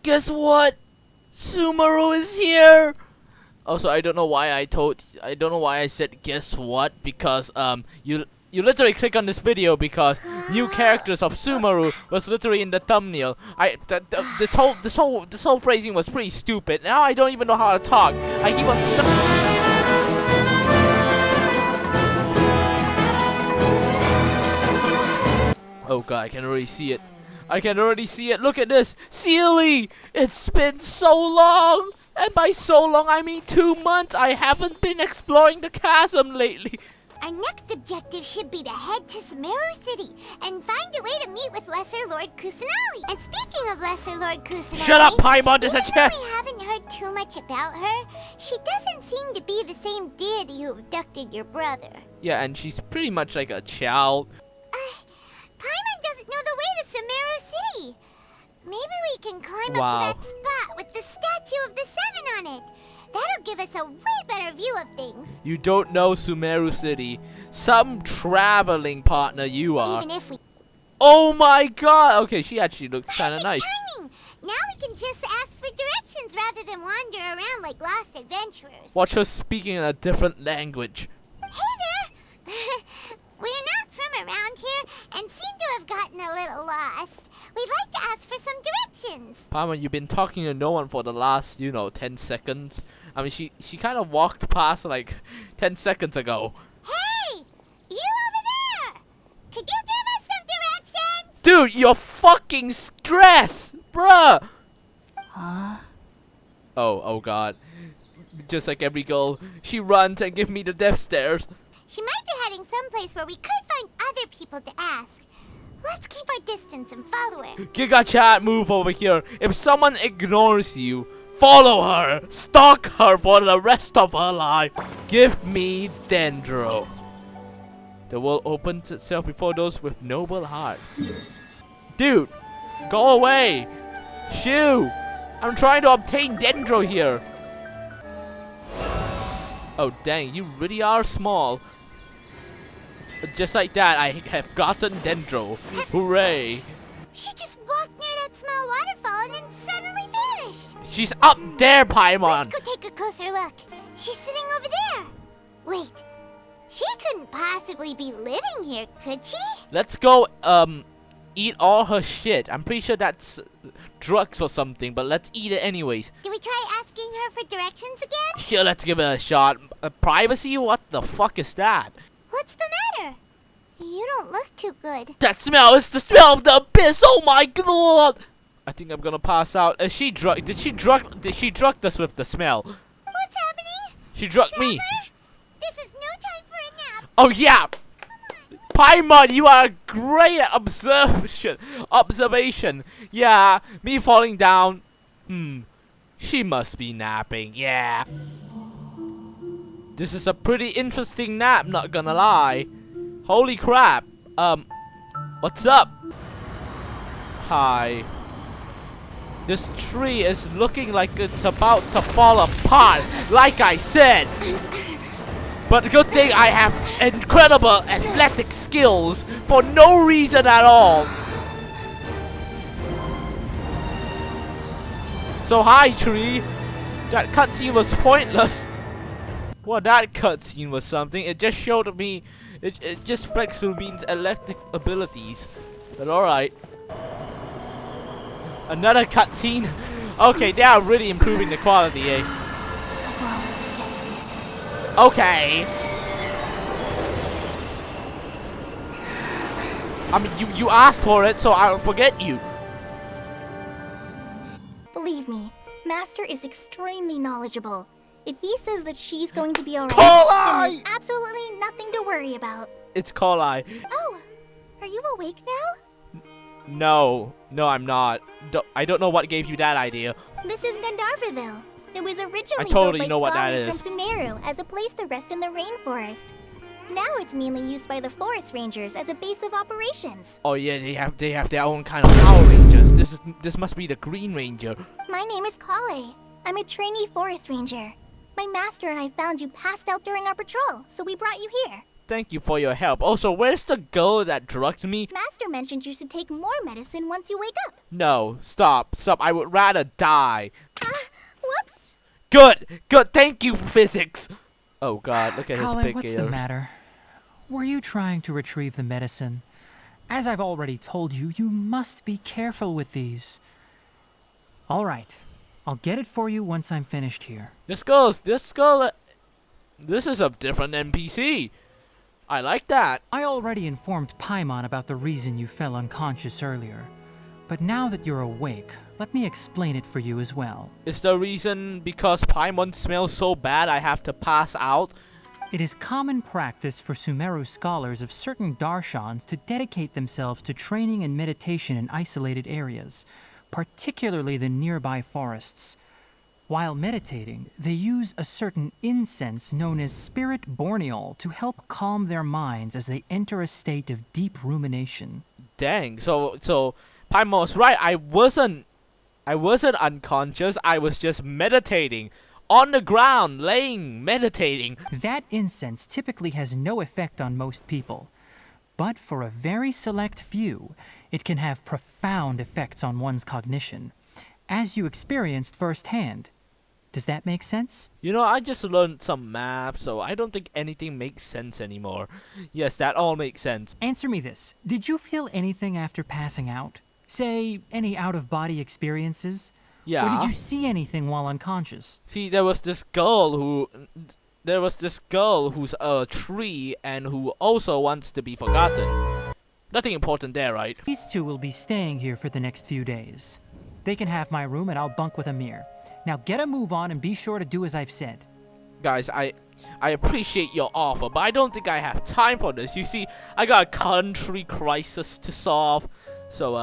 Guess what? Sumeru is here! Also, I don't know why I said guess what, because you literally click on this video because new characters of Sumeru was literally in the thumbnail. This whole phrasing was pretty stupid. Now I don't even know how to talk. I keep on Oh god, I can already see it. I can already see it. Look at this. Sealy! It's been so long! And by so long, I mean 2 months. I haven't been exploring the chasm lately. Our next objective should be to head to Sumeru City and find a way to meet with Lesser Lord Kusanali. And speaking of Lesser Lord Kusanali... Shut up, Paimon! There's a chest! We haven't heard too much about her. She doesn't seem to be the same deity who abducted your brother. Yeah, and she's pretty much like a child. Paimon doesn't know the way to Sumeru City. Maybe we can climb up to that spot with the statue of the Seven on it. That'll give us a way better view of things. You don't know Sumeru City. Some traveling partner you are. Even if we... Oh my god! Okay, she actually looks kind of nice. Timing. Now we can just ask for directions rather than wander around like lost adventurers. Watch her speaking in a different language. Hey there! We're not from around here and seem to have gotten a little lost. We'd like to ask for some directions. Paimon, you've been talking to no one for the last, 10 seconds. I mean, she kind of walked past like 10 seconds ago. Hey! You over there! Could you give us some directions? Dude, you're fucking stressed! Bruh! Huh? Oh god. Just like every girl, she runs and gives me the death stares. She might be heading someplace where we could find other people to ask. Let's keep our distance and follow her. Giga chat, move over here. If someone ignores you, follow her. Stalk her for the rest of her life. Give me Dendro. The world opens itself before those with noble hearts. Dude, go away. Shoo. I'm trying to obtain Dendro here. Oh dang, you really are small. Just like that, I have gotten Dendro. Hooray! She just walked near that small waterfall and then suddenly vanished. She's up there, Paimon! Let's go take a closer look. She's sitting over there. Wait, she couldn't possibly be living here, could she? Let's go, eat all her shit. I'm pretty sure that's drugs or something, but let's eat it anyways. Do we try asking her for directions again? Sure, let's give it a shot. Privacy? What the fuck is that? What's the matter? You don't look too good. That smell is the smell of the abyss. Oh my god! I think I'm gonna pass out. Is she drug? Did she drug us with the smell? What's happening? She drugged me. This is no time for a nap. Oh yeah! Paimon, you are great at observation. Yeah, me falling down. She must be napping. Yeah. This is a pretty interesting nap, not gonna lie. Holy crap. What's up? Hi. This tree is looking like it's about to fall apart, like I said. But good thing I have incredible athletic skills for no reason at all. So hi, tree. That cutscene was pointless. Well, that cutscene was something. It just showed me, it just flexed Rubine's electric abilities. But alright. Another cutscene. Okay, they are really improving the quality, eh? Okay. I mean, you asked for it, so I'll forget you. Believe me, Master is extremely knowledgeable. If he says that she's going to be alright, Collei! then there's absolutely nothing to worry about. It's Collei. Oh, are you awake now? No, I'm not. I don't know what gave you that idea. This is Gandharvaville. It was originally totally built know by what that scholars is. from Sumeru as a place to rest in the rainforest. Now it's mainly used by the forest rangers as a base of operations. Oh yeah, they have their own kind of Power Rangers. This must be the Green Ranger. My name is Collei. I'm a trainee forest ranger. My master and I found you passed out during our patrol, so we brought you here. Thank you for your help. Also, where's the girl that drugged me? Master mentioned you should take more medicine once you wake up. No, stop. I would rather die. Whoops. Good. Thank you, physics. Oh God, look at his Collei, big what's ears. the matter? Were you trying to retrieve the medicine? As I've already told you, you must be careful with these. All right, I'll get it for you once I'm finished here. This is a different NPC. I like that. I already informed Paimon about the reason you fell unconscious earlier. But now that you're awake, let me explain it for you as well. Is the reason because Paimon smells so bad I have to pass out? It is common practice for Sumeru scholars of certain darshans to dedicate themselves to training and meditation in isolated areas, particularly the nearby forests. While meditating, they use a certain incense known as spirit borneol to help calm their minds as they enter a state of deep rumination. Dang, so Paimon's right. I wasn't unconscious. I was just meditating. On the ground, meditating. That incense typically has no effect on most people, but for a very select few, it can have profound effects on one's cognition, as you experienced firsthand. Does that make sense? You know, I just learned some math, so I don't think anything makes sense anymore. Yes, that all makes sense. Answer me this. Did you feel anything after passing out? Say, any out-of-body experiences? Yeah. Or did you see anything while unconscious? See, there was this girl who's a tree and who also wants to be forgotten. Nothing important there, right? These two will be staying here for the next few days. They can have my room and I'll bunk with Amir. Now get a move on and be sure to do as I've said. Guys, I appreciate your offer, but I don't think I have time for this. You see, I got a country crisis to solve. So,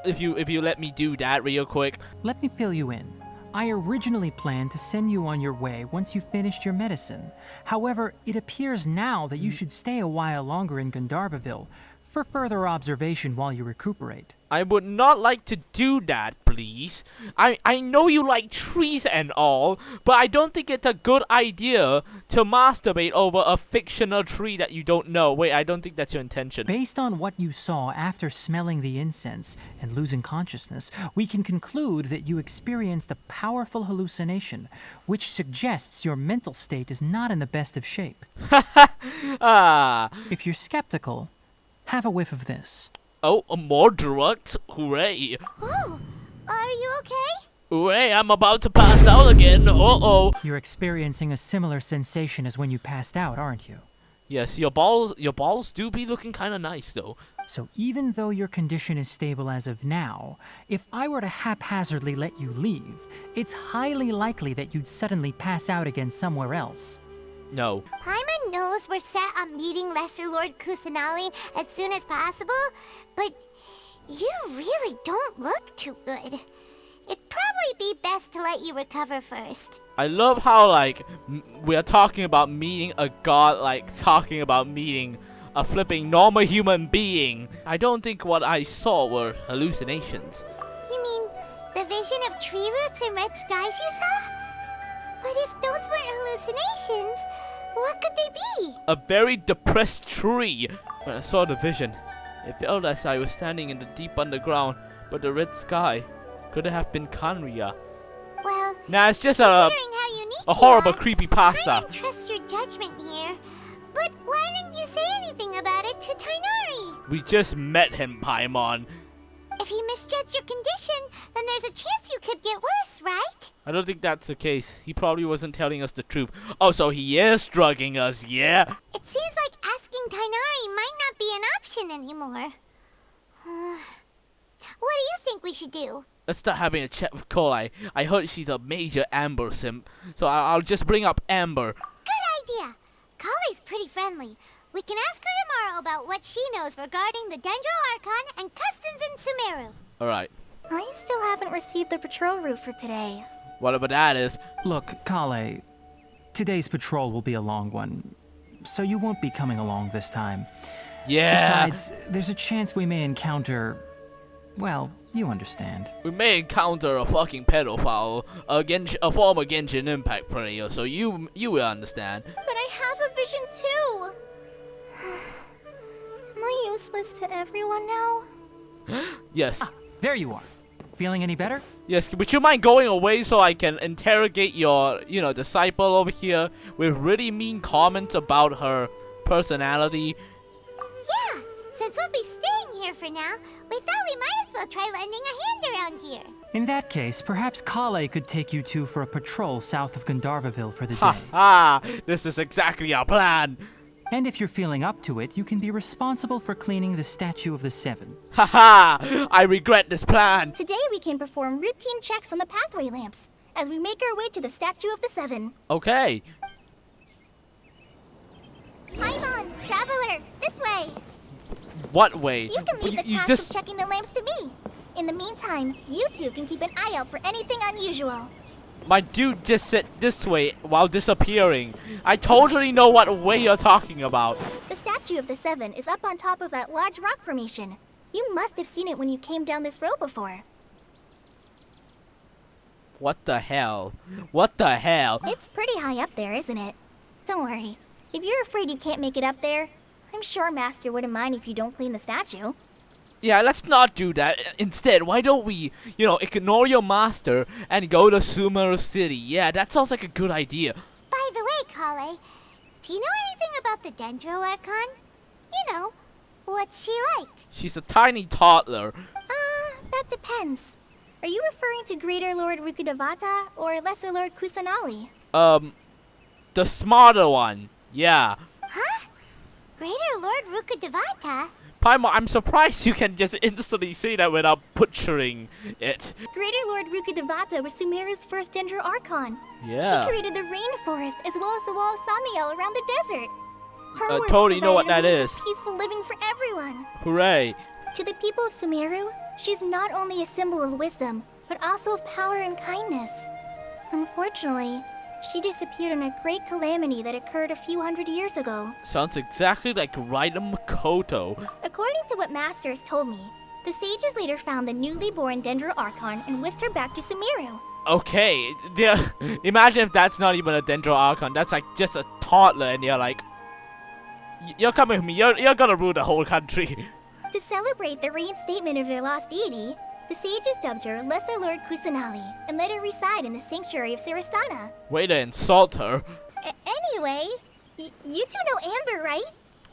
if you let me do that real quick. Let me fill you in. I originally planned to send you on your way once you finished your medicine. However, it appears now that you should stay a while longer in Gandharvaville for further observation while you recuperate. I would not like to do that, please. I know you like trees and all, but I don't think it's a good idea to masturbate over a fictional tree that you don't know. Wait, I don't think that's your intention. Based on what you saw after smelling the incense and losing consciousness, we can conclude that you experienced a powerful hallucination, which suggests your mental state is not in the best of shape. Ah. If you're skeptical, have a whiff of this. Oh, more drugs? Hooray. Ooh, are you okay? Hooray, I'm about to pass out again. Uh-oh. You're experiencing a similar sensation as when you passed out, aren't you? Yes, your balls do be looking kind of nice, though. So even though your condition is stable as of now, if I were to haphazardly let you leave, it's highly likely that you'd suddenly pass out again somewhere else. No. Paimon knows we're set on meeting Lesser Lord Kusanali as soon as possible, but you really don't look too good. It'd probably be best to let you recover first. I love how, like, we are talking about meeting a god, like, talking about meeting a flipping normal human being. I don't think what I saw were hallucinations. You mean the vision of tree roots and red skies you saw? But if those weren't hallucinations, what could they be? A very depressed tree. When I saw the vision, it felt as I was standing in the deep underground, but the red sky could have been Kanria. Well, Nah, it's just considering how unique a horrible you are, creepypasta. I don't trust your judgment here. But why didn't you say anything about it to Tighnari? We just met him, Paimon. If he misjudged your condition, then there's a chance you could get worse, right? I don't think that's the case. He probably wasn't telling us the truth. Oh, so he is drugging us, yeah? It seems like asking Tighnari might not be an option anymore. What do you think we should do? Let's start having a chat with Collei. I heard she's a major Amber simp, so I'll just bring up Amber. Good idea. Collei's pretty friendly. We can ask her tomorrow about what she knows regarding the Dendro Archon and customs in Sumeru. Alright. I still haven't received the patrol route for today. Whatever that is. Look, Collei, today's patrol will be a long one, so you won't be coming along this time. Yeah. Besides, there's a chance we may encounter... well, you understand. We may encounter a fucking pedophile, a former Genshin Impact player, so you will understand. But I have a vision too. I useless to everyone now? Yes. There you are. Feeling any better? Yes, would you mind going away so I can interrogate your, disciple over here with really mean comments about her personality? Yeah, since we'll be staying here for now, we thought we might as well try lending a hand around here. In that case, perhaps Collei could take you two for a patrol south of Gandharvaville for the Ha day. ha! This is exactly our plan. And if you're feeling up to it, you can be responsible for cleaning the Statue of the Seven. Ha ha! I regret this plan. Today we can perform routine checks on the pathway lamps as we make our way to the Statue of the Seven. Okay. Paimon, traveler, this way. What way? You can leave the task of checking the lamps to me. In the meantime, you two can keep an eye out for anything unusual. My dude just said this way while disappearing. I totally know what way you're talking about. The Statue of the Seven is up on top of that large rock formation. You must have seen it when you came down this road before. What the hell? What the hell? It's pretty high up there, isn't it? Don't worry. If you're afraid you can't make it up there, I'm sure Master wouldn't mind if you don't clean the statue. Yeah, let's not do that. Instead, why don't we, ignore your master and go to Sumeru City? Yeah, that sounds like a good idea. By the way, Collei, do you know anything about the Dendro Archon? You know, what's she like? She's a tiny toddler. That depends. Are you referring to Greater Lord Rukudavata or Lesser Lord Kusanali? The smarter one. Yeah. Huh? Greater Lord Rukudavata? Paimon, I'm surprised you can just instantly say that without butchering it. Greater Lord Rukudavata was Sumeru's first Dendro Archon. Yeah. She created the rainforest as well as the wall of Samiel around the desert. Her works totally know what provided that a means is. of peaceful living for everyone. Hooray. To the people of Sumeru, she's not only a symbol of wisdom, but also of power and kindness. Unfortunately, she disappeared in a great calamity that occurred a few hundred years ago. Sounds exactly like Raida Makoto. According to what Master has told me, the sages later found the newly born Dendro Archon and whisked her back to Sumeru. Okay, imagine if that's not even a Dendro Archon. That's like just a toddler and you're like, you're coming with me, you're gonna rule the whole country. To celebrate the reinstatement of their lost deity, the sages dubbed her Lesser Lord Kusanali and let her reside in the sanctuary of Sarasthana. Way to insult her. Anyway, you two know Amber, right?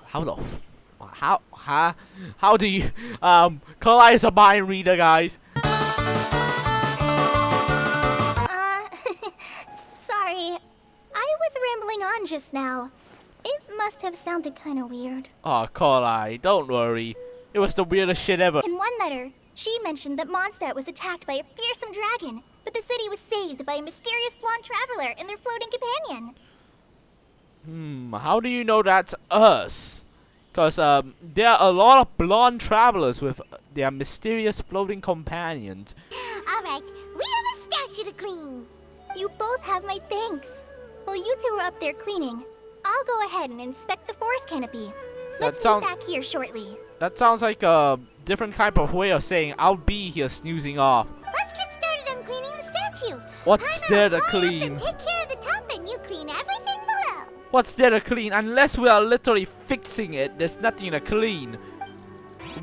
How do you, Collei is a mind reader, guys. Sorry. I was rambling on just now. It must have sounded kind of weird. Oh, Collei, don't worry. It was the weirdest shit ever. In one letter, she mentioned that Mondstadt was attacked by a fearsome dragon, but the city was saved by a mysterious blonde traveler and their floating companion. How do you know that's us? Because there are a lot of blonde travelers with their mysterious floating companions. Alright, we have a statue to clean. You both have my thanks. While you two are up there cleaning, I'll go ahead and inspect the forest canopy. Let's meet back here shortly. That sounds like a different kind of way of saying I'll be here snoozing off. Let's get started on cleaning the statue. What's there to clean? Take care of the top and you clean everything below. What's there to clean? Unless we are literally fixing it, there's nothing to clean.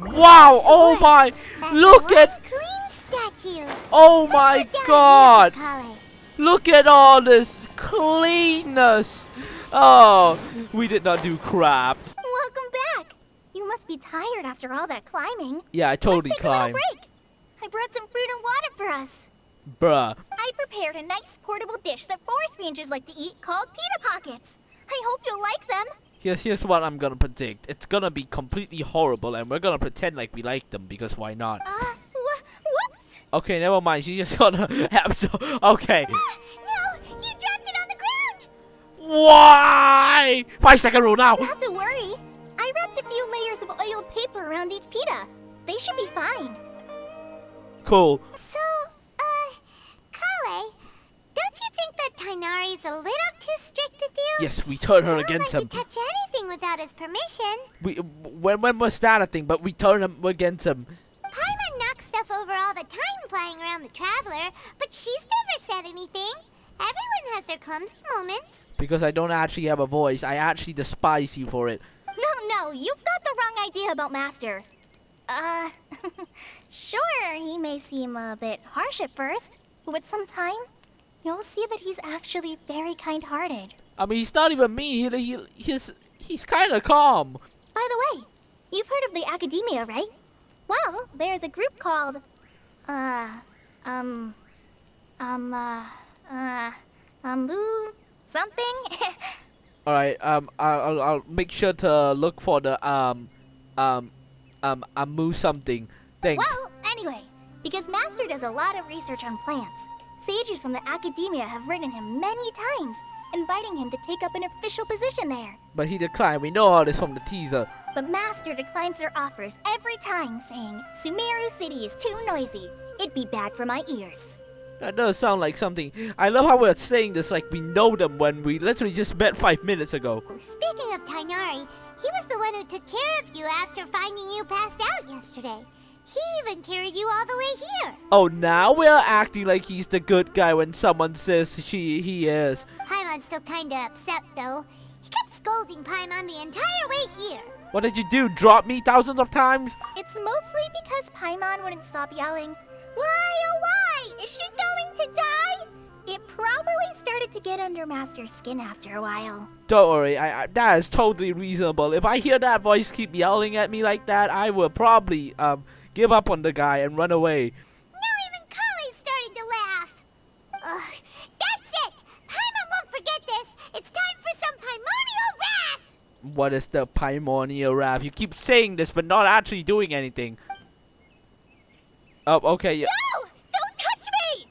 Wow! Oh my! Look at! Clean statue. Oh my God! Collei. Look at all this cleanness! Oh, we did not do crap. Welcome back. You must be tired after all that climbing. Yeah, I totally Let's take a little climbed. break. I brought some fruit and water for us. Bruh. I prepared a nice portable dish that forest rangers like to eat called pita pockets. I hope you'll like them. Here's what I'm gonna predict. It's gonna be completely horrible and we're gonna pretend like we like them because why not? Whoops. Okay, never mind. She's just gonna have so. Okay. No, you dropped it on the ground. Why? 5-second rule now. Not to worry. I wrapped a few layers of oiled paper around each pita. They should be fine. Cool. So, Collei, don't you think that Tighnari's a little too strict with you? Yes, we turned her You don't against let him. you touch anything without his permission. When was that a thing? But we turned him against him. Paimon knocks stuff over all the time flying around the Traveler, but she's never said anything. Everyone has their clumsy moments. Because I don't actually have a voice. I actually despise you for it. No, you've got the wrong idea about Master. Sure, he may seem a bit harsh at first, but with some time, you'll see that he's actually very kind-hearted. I mean, he's not even mean. He's kind of calm. By the way, you've heard of the Academia, right? Well, there's a group called, something? Alright, I'll make sure to look for the, Amu something. Thanks. Well, anyway, because Master does a lot of research on plants, sages from the Academia have written him many times, inviting him to take up an official position there. But he declined. We know all this from the teaser. But Master declines their offers every time, saying, Sumeru City is too noisy. It'd be bad for my ears. That does sound like something. I love how we're saying this like we know them when we literally just met 5 minutes ago. Speaking of Tighnari, he was the one who took care of you after finding you passed out yesterday. He even carried you all the way here. Oh, now we're acting like he's the good guy when someone says he is. Paimon's still kinda upset though. He kept scolding Paimon the entire way here. What did you do? Drop me thousands of times? It's mostly because Paimon wouldn't stop yelling, Why, oh why? Is she going to die? It probably started to get under Master's skin after a while. Don't worry, that is totally reasonable. If I hear that voice keep yelling at me like that, I will probably give up on the guy and run away. Now even Collei's starting to laugh. Ugh, that's it! Paimon won't forget this. It's time for some primordial wrath! What is the primordial wrath? You keep saying this but not actually doing anything. Oh, okay. Yeah. No! Don't touch me!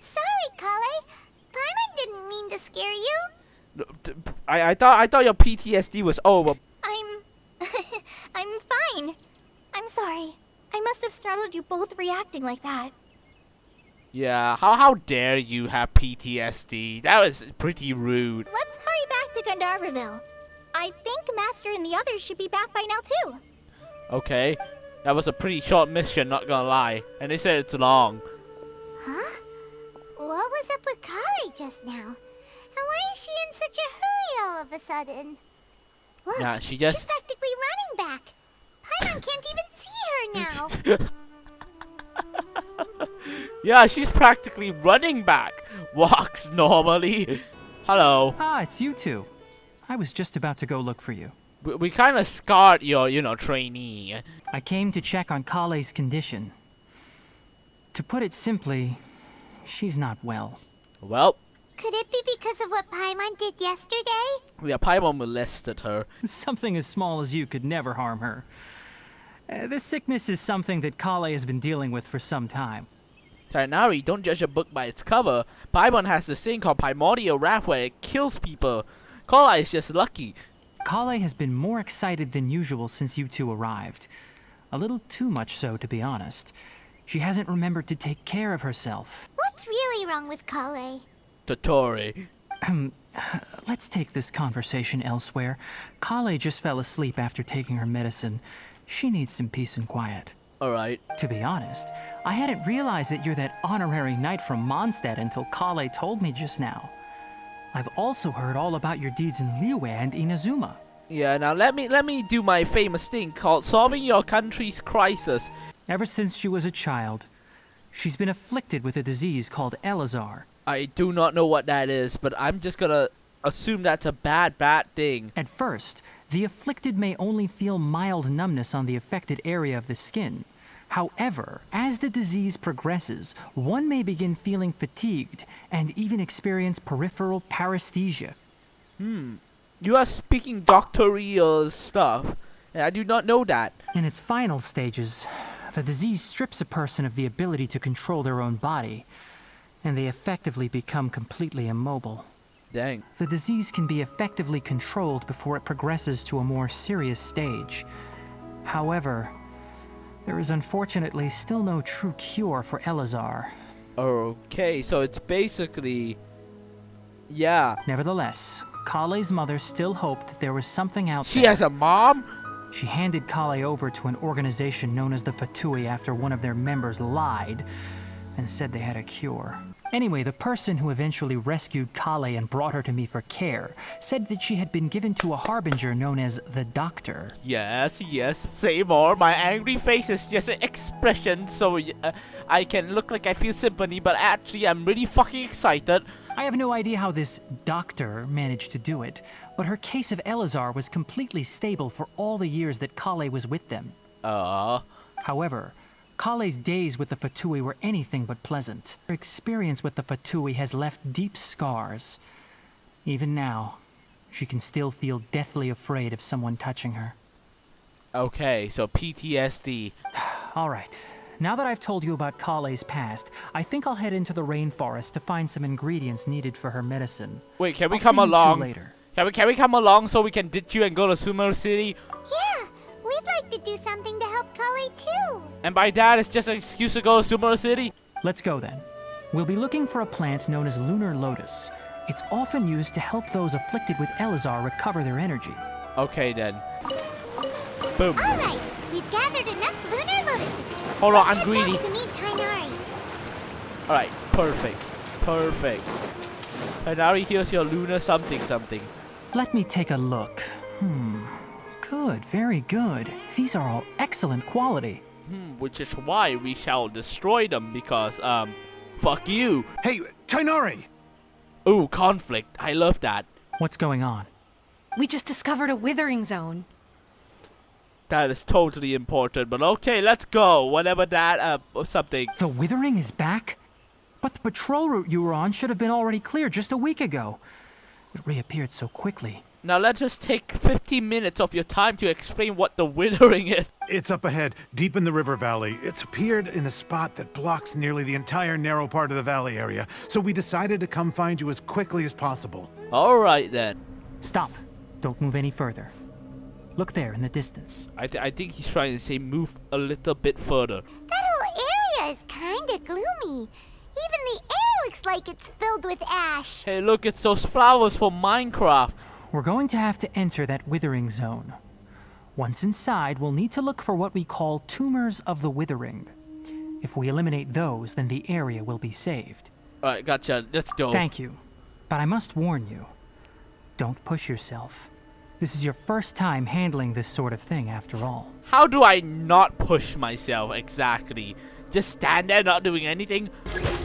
Sorry, Collei. Paimon didn't mean to scare you. I thought your PTSD was over. I'm fine. I'm sorry. I must have startled you both reacting like that. Yeah, how dare you have PTSD? That was pretty rude. Let's hurry back to Gandharvaville. I think Master and the others should be back by now too. Okay. That was a pretty short mission, not gonna lie. And they said it's long. Huh? What was up with Collei just now? And why is she in such a hurry all of a sudden? Look, Yeah, she's practically running back. Paimon can't even see her now. Yeah, she's practically running back. Walks normally. Hello. Ah, it's you two. I was just about to go look for you. We kind of scarred your, trainee. I came to check on Collei's condition. To put it simply, she's not well. Well, Could it be because of what Paimon did yesterday? yeah, Paimon molested her. Something as small as you could never harm her. This sickness is something that Collei has been dealing with for some time. Tighnari, don't judge a book by its cover. Paimon has this thing called primordial wrath where it kills people. Collei is just lucky. Collei has been more excited than usual since you two arrived. A little too much so, to be honest. She hasn't remembered to take care of herself. What's really wrong with Collei? Totori. Let's take this conversation elsewhere. Collei just fell asleep after taking her medicine. She needs some peace and quiet. Alright. To be honest, I hadn't realized that you're that honorary knight from Mondstadt until Collei told me just now. I've also heard all about your deeds in Liyue and Inazuma. Yeah, now let me do my famous thing called solving your country's crisis. Ever since she was a child, she's been afflicted with a disease called Elazar. I do not know what that is, but I'm just gonna assume that's a bad thing. At first, the afflicted may only feel mild numbness on the affected area of the skin. However, as the disease progresses, one may begin feeling fatigued and even experience peripheral paresthesia. You are speaking doctorial stuff. And I do not know that. In its final stages, the disease strips a person of the ability to control their own body, and they effectively become completely immobile. Dang. The disease can be effectively controlled before it progresses to a more serious stage. However, there is unfortunately still no true cure for Elazar. Okay, so it's basically... Yeah. Nevertheless, Collei's mother still hoped that there was something out She there. has a mom? She handed Collei over to an organization known as the Fatui after one of their members lied, and said they had a cure. Anyway, the person who eventually rescued Collei and brought her to me for care said that she had been given to a harbinger known as the Doctor. Yes, say more. My angry face is just an expression so I can look like I feel sympathy, but actually I'm really fucking excited. I have no idea how this doctor managed to do it, but her case of Elazar was completely stable for all the years that Collei was with them. However, Collei's days with the Fatui were anything but pleasant. Her experience with the Fatui has left deep scars. Even now, she can still feel deathly afraid of someone touching her. Okay, so PTSD. Alright, now that I've told you about Collei's past, I think I'll head into the rainforest to find some ingredients needed for her medicine. Wait, can we I'll come see you two along? later. Can we come along so we can ditch you and go to Sumeru City? Yeah, we'd like to do something to help Collei too. And by that, it's just an excuse to go to Sumeru City? Let's go then. We'll be looking for a plant known as lunar lotus. It's often used to help those afflicted with Elazar recover their energy. Okay then. Boom. Alright, we've gathered enough lunar lotuses. Hold on, I'm Let's greedy. head back to meet Tighnari. Alright, perfect. Tighnari, here's your lunar something. Let me take a look. Good, very good. These are all excellent quality. Which is why we shall destroy them because, fuck you. Hey, Tighnari! Ooh, conflict. I love that. What's going on? We just discovered a Withering Zone. That is totally important, but okay, let's go. Whatever that, something. The Withering is back? But the patrol route you were on should have been already clear just a week ago. It reappeared so quickly. Now let's just take 15 minutes of your time to explain what the Withering is. It's up ahead, deep in the river valley. It's appeared in a spot that blocks nearly the entire narrow part of the valley area, so we decided to come find you as quickly as possible. Alright then. Stop. Don't move any further. Look there in the distance. I think he's trying to say move a little bit further. That whole area is kinda gloomy. Even the air looks like it's filled with ash. Hey, look, it's those flowers from Minecraft. We're going to have to enter that Withering Zone. Once inside, we'll need to look for what we call tumors of the Withering. If we eliminate those, then the area will be saved. Alright, gotcha. Let's go. Thank you. But I must warn you, don't push yourself. This is your first time handling this sort of thing, after all. How do I not push myself exactly? Just stand there not doing anything?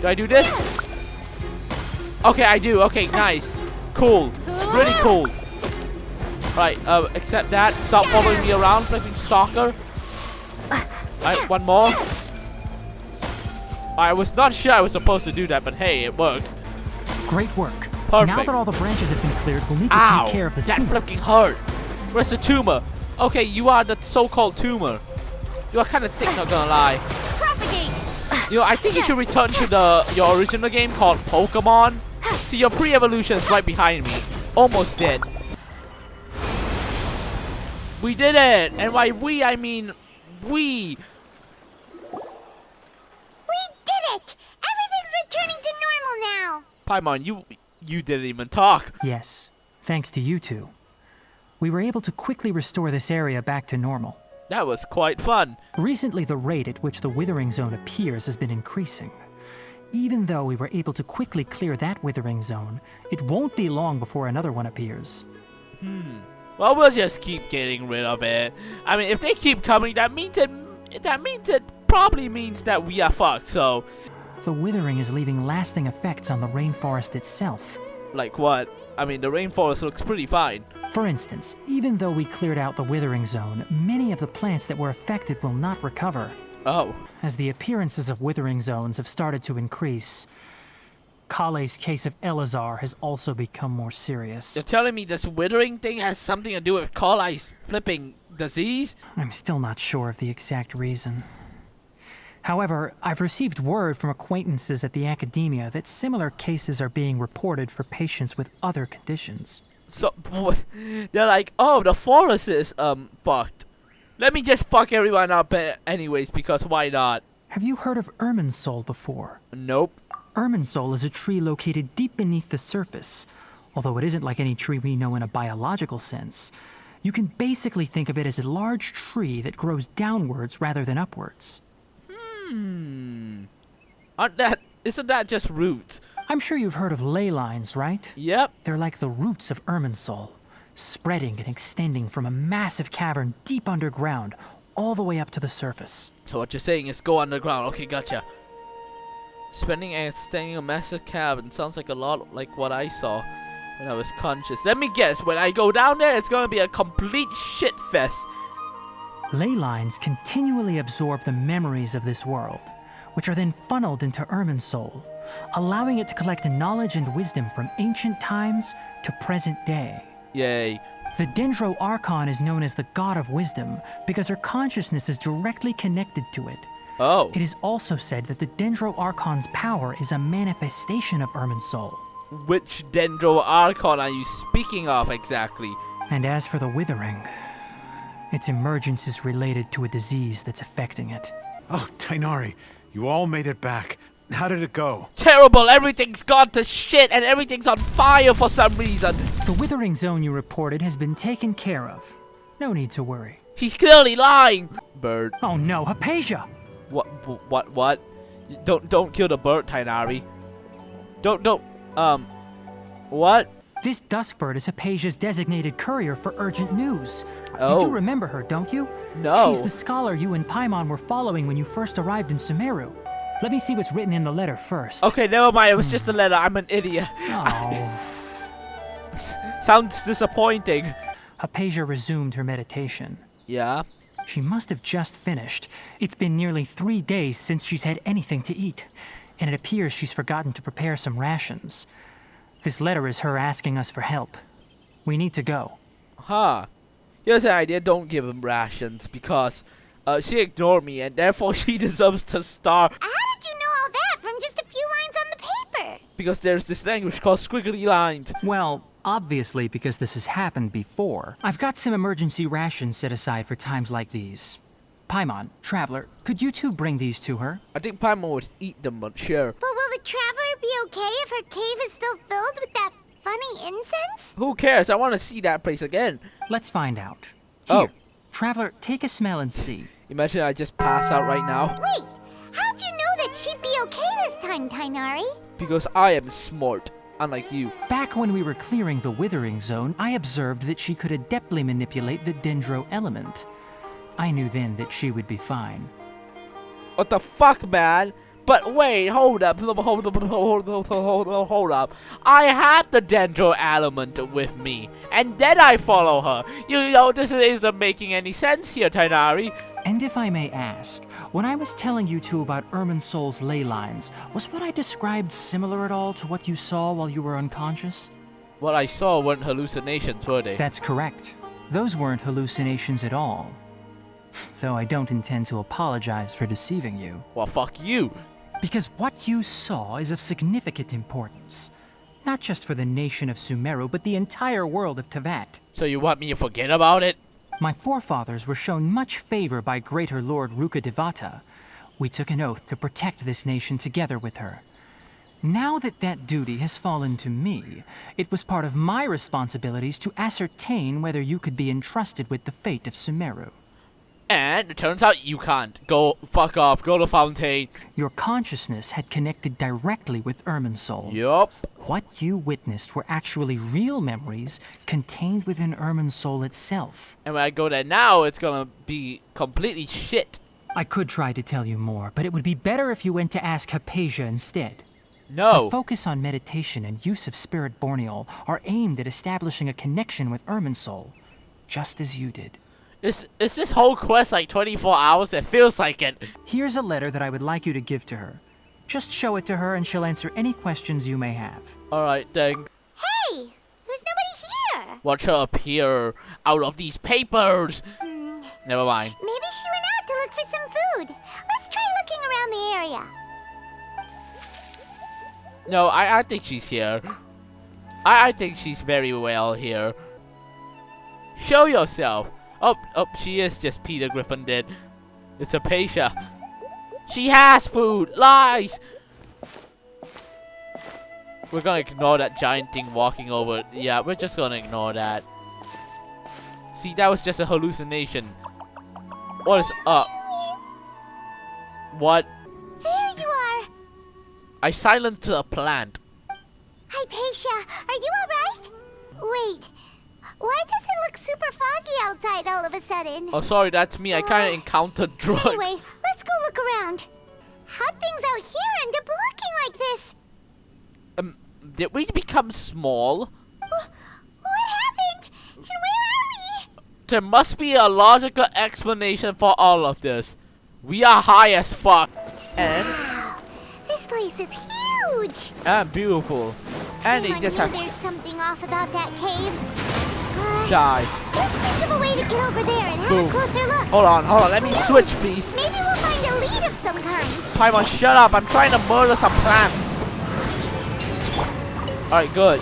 Do I do this? Okay, I do. Okay, nice. Cool. Really cool. Right, accept that. Stop following me around, freaking stalker. Alright, one more. I was not sure I was supposed to do that, but hey, it worked. Great work. Perfect. Now that all the branches have been cleared, we'll need to Ow, take care of the that tumor. flipping hurt. Where's the tumor? Okay, you are the so-called tumor. You are kind of thick, not gonna lie. Propagate! You know, I think you should return to your original game called Pokemon. See, your pre-evolution is right behind me. Almost dead. We did it! And by we, I mean we. We did it! Everything's returning to normal now. Paimon, you didn't even talk. Yes, thanks to you two. We were able to quickly restore this area back to normal. That was quite fun. Recently, the rate at which the Withering Zone appears has been increasing. Even though we were able to quickly clear that Withering Zone, it won't be long before another one appears. Well, we'll just keep getting rid of it. I mean, if they keep coming, that means it probably means that we are fucked. So, The Withering is leaving lasting effects on the rainforest itself. like what? I mean, the rainforest looks pretty fine. For instance, even though we cleared out the Withering Zone, many of the plants that were affected will not recover. Oh. As the appearances of Withering Zones have started to increase, Collei's case of Elazar has also become more serious. You're telling me this withering thing has something to do with Collei's flipping disease? I'm still not sure of the exact reason. However, I've received word from acquaintances at the academia that similar cases are being reported for patients with other conditions. So, they're like, oh, the forest is, fucked. Let me just fuck everyone up anyways, because why not? Have you heard of Irminsul before? Nope. Irminsul is a tree located deep beneath the surface. Although it isn't like any tree we know in a biological sense, you can basically think of it as a large tree that grows downwards rather than upwards. Isn't that just roots? I'm sure you've heard of ley lines, right? Yep. They're like the roots of Irminsul, spreading and extending from a massive cavern deep underground all the way up to the surface. So what you're saying is go underground. Okay, gotcha. Spending and extending a massive cabin sounds like a lot like what I saw when I was conscious. Let me guess, when I go down there, it's gonna be a complete shit fest. Ley lines continually absorb the memories of this world, which are then funneled into Irminsul, allowing it to collect knowledge and wisdom from ancient times to present day. Yay. The Dendro Archon is known as the God of Wisdom because her consciousness is directly connected to it. Oh. It is also said that the Dendro Archon's power is a manifestation of Irminsul. Which Dendro Archon are you speaking of exactly? And as for the Withering, its emergence is related to a disease that's affecting it. Oh, Tighnari, you all made it back. How did it go? Terrible! Everything's gone to shit and everything's on fire for some reason. The Withering Zone you reported has been taken care of. No need to worry. He's clearly lying. Bird. Oh no, Hypasia! What? Don't kill the bird, Tighnari. What? This Duskbird is Hypasia's designated courier for urgent news. Oh. You do remember her, don't you? No. She's the scholar you and Paimon were following when you first arrived in Sumeru. Let me see what's written in the letter first. Okay, never mind. It was just a letter. I'm an idiot. Oh. Sounds disappointing. Hypasia resumed her meditation. Yeah? She must have just finished. It's been nearly 3 days since she's had anything to eat, and it appears she's forgotten to prepare some rations. This letter is her asking us for help. We need to go. Huh. Here's an idea. Don't give him rations because she ignored me and therefore she deserves to starve. How did you know all that from just a few lines on the paper? Because there's this language called squiggly lines. Well, obviously because this has happened before. I've got some emergency rations set aside for times like these. Paimon, Traveler, could you two bring these to her? I think Paimon would eat them, but sure. But will the traveler be okay if her cave is still filled with that funny incense? Who cares? I want to see that place again. Let's find out. Oh. Here, Traveler, take a smell and see. Imagine I just pass out right now. Wait, how'd you know that she'd be okay this time, Tighnari? Because I am smart, unlike you. Back when we were clearing the Withering Zone, I observed that she could adeptly manipulate the Dendro element. I knew then that she would be fine. What the fuck, man? But wait, hold up. I had the Dendro element with me, and then I follow her. You know, this isn't making any sense here, Tighnari. And if I may ask, when I was telling you two about Irminsul's ley lines, was what I described similar at all to what you saw while you were unconscious? What I saw weren't hallucinations, were they? That's correct. Those weren't hallucinations at all. Though I don't intend to apologize for deceiving you. Well, fuck you. Because what you saw is of significant importance. Not just for the nation of Sumeru, but the entire world of Teyvat. So you want me to forget about it? My forefathers were shown much favor by Greater Lord Rukkhadevata. We took an oath to protect this nation together with her. Now that that duty has fallen to me, it was part of my responsibilities to ascertain whether you could be entrusted with the fate of Sumeru. And it turns out you can't. Go fuck off. Go to Fountain. Your consciousness had connected directly with Irminsul. Yup. What you witnessed were actually real memories contained within Irminsul itself. And when I go there now, it's gonna be completely shit. I could try to tell you more, but it would be better if you went to ask Hypasia instead. No. Her focus on meditation and use of Spirit Borneal are aimed at establishing a connection with Irminsul, just as you did. Is this whole quest like 24 hours? It feels like it. Here's a letter that I would like you to give to her. Just show it to her and she'll answer any questions you may have. Alright then. Hey, there's nobody here. Watch her appear out of these papers. Never mind. Maybe she went out to look for some food. Let's try looking around the area. No, I think she's here. I think she's very well here. Show yourself. Oh, she is just Peter Griffin did. It's Hypasia. She has food. Lies. We're gonna ignore that giant thing walking over. Yeah, we're just gonna ignore that. See, that was just a hallucination. What is up? What? There you are. I silenced a plant. Hypatia, are you alright? Wait, why does it look super foggy outside all of a sudden? Oh, sorry, that's me. I kind of encountered drugs. Anyway, let's go look around. How'd things out here end up looking like this? Did we become small? What happened? And where are we? There must be a logical explanation for all of this. We are high as fuck. And Wow, this place is huge. beautiful. And they just have there's something off about that cave. die. Let's think of a way to get over there and have Boom. a closer look. Hold on. Let me switch, please. Maybe we'll find a lead of some kind. Paimon, shut up. I'm trying to murder some plants. Alright, good.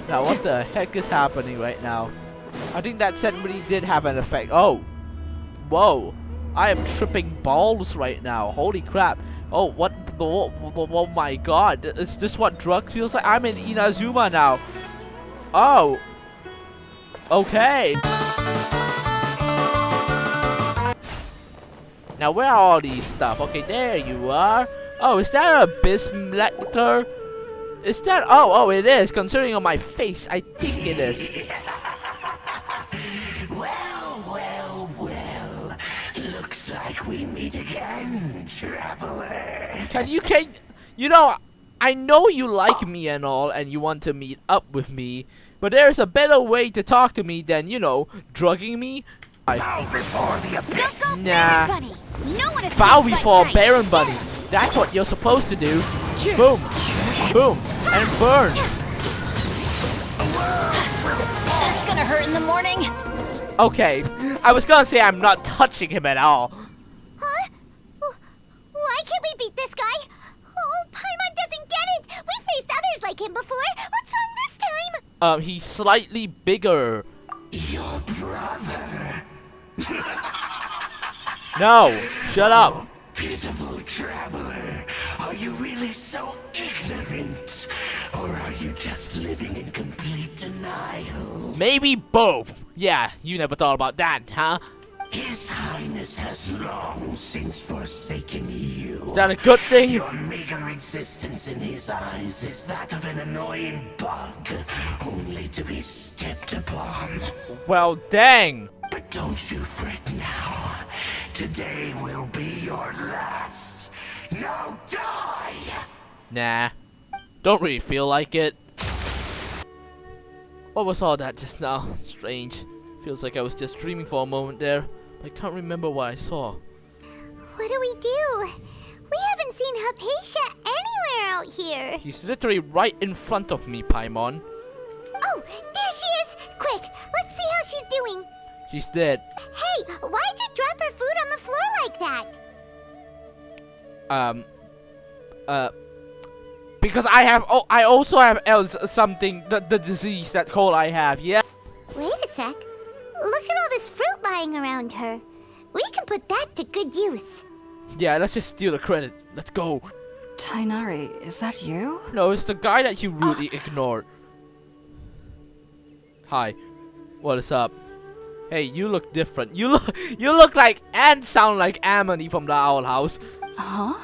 Now, what the heck is happening right now? I think that set really did have an effect. Oh. Whoa. I am tripping balls right now. Holy crap. Oh, what? Oh my god. Is this what drugs feels like? I'm in Inazuma now. Oh. Okay. Now, where are all these stuff? Okay, there you are. Oh, is that a bismlector? Is that? Oh, it is. Considering on my face, I think it is. Well. Looks like we meet again, traveler. You know, I know you like me and all, and you want to meet up with me, but there's a better way to talk to me than, you know, drugging me. Bow before the abyss. Nah. Bunny. No one Bow escapes before my sight. Baron Bunny. That's what you're supposed to do. Boom. Boom. And burn. That's gonna hurt in the morning. Okay. I was gonna say I'm not touching him at all. Huh? Why can't we beat this guy? Oh, Paimon doesn't get it. We faced others like him before. What's wrong this time? He's slightly bigger. Your brother. No. Shut up. Pitiful traveler. Are you really so ignorant? Or are you just living in complete denial? Maybe both. Yeah, you never thought about that, huh? His Highness has long since forsaken you. Is that a good thing? Your meager existence in his eyes is that of an annoying bug, only to be stepped upon. Well, dang. But don't you fret now. Today will be your last. Now die! Nah. Don't really feel like it. What was all that just now? Strange. Feels like I was just dreaming for a moment there. I can't remember what I saw. What do? We haven't seen Hypatia anywhere out here. He's literally right in front of me, Paimon. Oh, there she is. Quick, let's see how she's doing. She's dead. Hey, why'd you drop her food on the floor like that? Because I also have something, the disease that Collei have, yeah? Wait a sec. Look at all this fruit lying around her. We can put that to good use. Yeah, let's just steal the credit. Let's go. Tighnari, is that you? No, it's the guy that you rudely ignored. Hi. What is up? Hey, you look different. You look like and sound like Amity from the Owl House. Huh?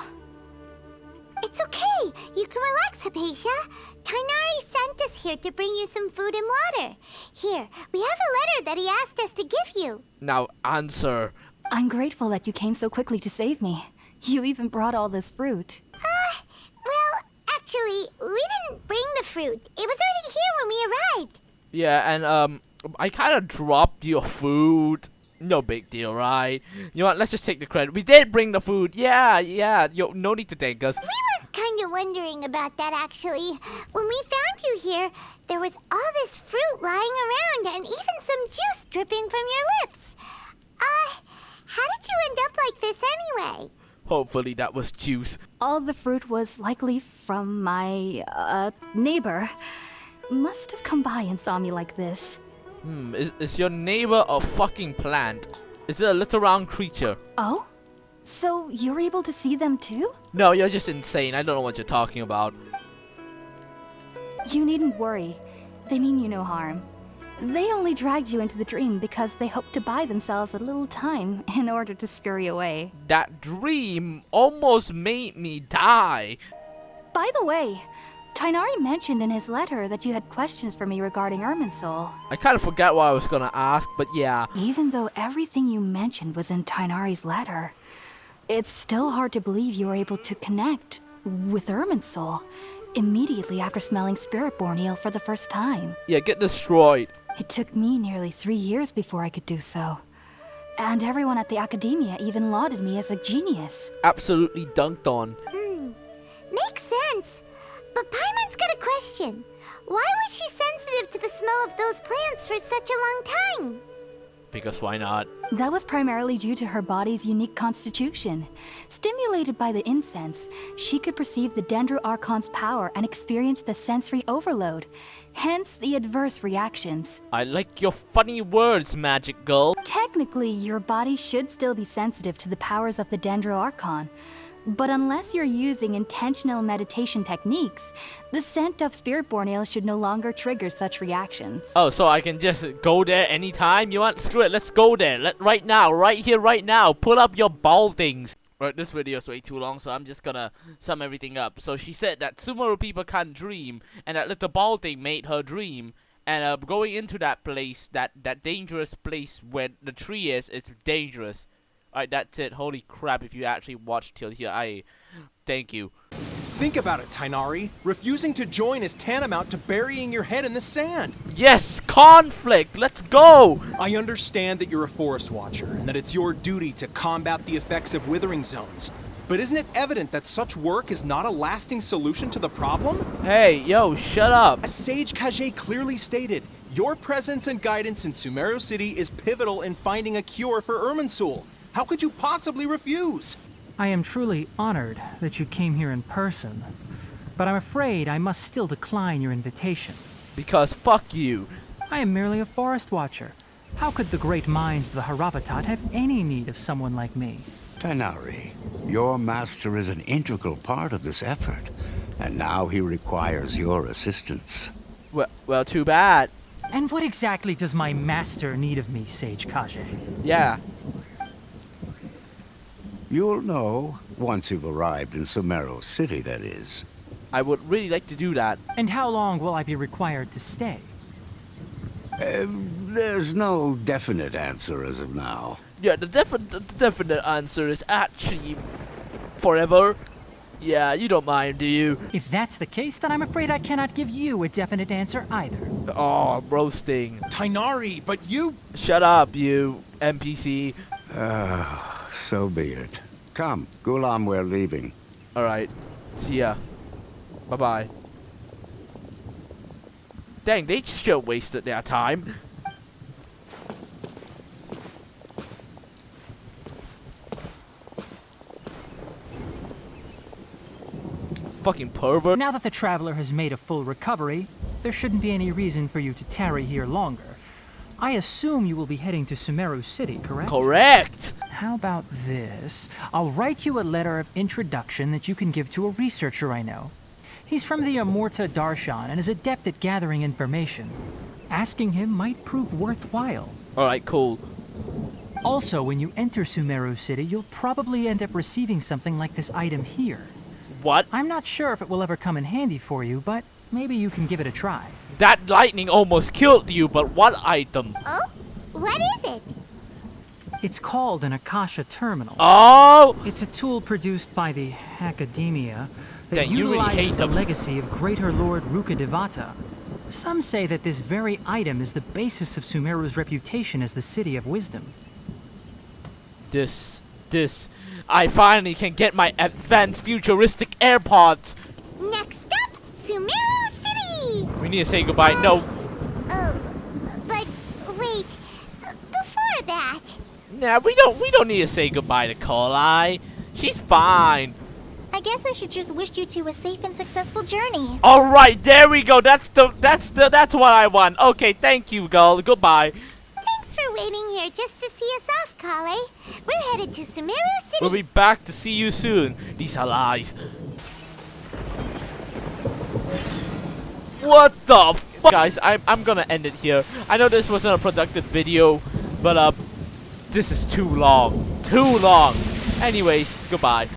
It's okay. You can relax, Hypatia. Tighnari sent us here to bring you some food and water. Here, we have a letter that he asked us to give you. Now answer. I'm grateful that you came so quickly to save me. You even brought all this fruit. Well, actually, we didn't bring the fruit. It was already here when we arrived. Yeah, and I kind of dropped your food. No big deal, right? You know what? Let's just take the credit. We did bring the food. Yeah. No need to thank us. We were kind of wondering about that, actually. When we found you here, there was all this fruit lying around and even some juice dripping from your lips. How did you end up like this anyway? Hopefully that was juice. All the fruit was likely from my, neighbor. Must have come by and saw me like this. Is your neighbor a fucking plant? Is it a little round creature? Oh? So you're able to see them too? No, you're just insane. I don't know what you're talking about. You needn't worry. They mean you no harm. They only dragged you into the dream because they hoped to buy themselves a little time in order to scurry away. That dream almost made me die. By the way, Tighnari mentioned in his letter that you had questions for me regarding Irminsul. I kind of forgot what I was gonna ask, but yeah. Even though everything you mentioned was in Tighnari's letter, it's still hard to believe you were able to connect with Irminsul immediately after smelling Spiritborn eel for the first time. Yeah, get destroyed. It took me nearly 3 years before I could do so. And everyone at the Academia even lauded me as a genius. Absolutely dunked on. Makes sense. But Paimon's got a question. Why was she sensitive to the smell of those plants for such a long time? Because why not? That was primarily due to her body's unique constitution. Stimulated by the incense, she could perceive the Dendro Archon's power and experience the sensory overload, hence the adverse reactions. I like your funny words, magic girl. Technically, your body should still be sensitive to the powers of the Dendro Archon, but unless you're using intentional meditation techniques, the scent of Spiritborn ale should no longer trigger such reactions. Oh, so I can just go there anytime? You want? Screw it, let's go there. Right now, right here, right now. Put up your baldings. Right, this video is way too long, so I'm just gonna sum everything up. So she said that Sumeru people can't dream, and that little balding made her dream. And going into that place, that dangerous place where the tree is, it's dangerous. Alright, that's it. Holy crap, if you actually watched till here, I thank you. Think about it, Tighnari. Refusing to join is tantamount to burying your head in the sand. Yes, conflict. Let's go. I understand that you're a forest watcher and that it's your duty to combat the effects of withering zones. But isn't it evident that such work is not a lasting solution to the problem? Hey, yo, shut up. As Sage Kage clearly stated, your presence and guidance in Sumeru City is pivotal in finding a cure for Irminsul. How could you possibly refuse? I am truly honored that you came here in person, but I'm afraid I must still decline your invitation. Because fuck you. I am merely a forest watcher. How could the great minds of the Haravatat have any need of someone like me? Tighnari, your master is an integral part of this effort, and now he requires your assistance. Well, too bad. And what exactly does my master need of me, Sage Kage? Yeah. You'll know once you've arrived in Sumeru City, that is. I would really like to do that. And how long will I be required to stay? There's no definite answer as of now. Yeah, the definite answer is actually forever. Yeah, you don't mind, do you? If that's the case, then I'm afraid I cannot give you a definite answer either. Oh, roasting. Tighnari, but you... Shut up, you NPC. So be it. Come, Gulam, we're leaving. Alright. See ya. Bye-bye. Dang, they sure wasted their time. Fucking pervert. Now that the traveler has made a full recovery, there shouldn't be any reason for you to tarry here longer. I assume you will be heading to Sumeru City, correct? Correct! How about this? I'll write you a letter of introduction that you can give to a researcher I know. He's from the Amorta Darshan and is adept at gathering information. Asking him might prove worthwhile. Alright, cool. Also, when you enter Sumeru City, you'll probably end up receiving something like this item here. What? I'm not sure if it will ever come in handy for you, but maybe you can give it a try. That lightning almost killed you, but what item? Oh? What is it? It's called an Akasha Terminal. Oh! It's a tool produced by the Academia that Dang, you really hate utilizes the them. legacy of Greater Lord Rukkhadevata. Some say that this very item is the basis of Sumeru's reputation as the City of Wisdom. I finally can get my advanced futuristic AirPods. Next up, Sumeru City! We need to say goodbye. No. But wait, before that... Nah, we don't need to say goodbye to Collei. She's fine. I guess I should just wish you two a safe and successful journey. All right, there we go. That's what I want. Okay, thank you, girl. Goodbye. Thanks for waiting here just to see us off, Collei. We're headed to Sumeru City. We'll be back to see you soon. These are lies. What the fuck? Guys, I'm gonna end it here. I know this wasn't a productive video, but this is too long. Too long. Anyways, goodbye.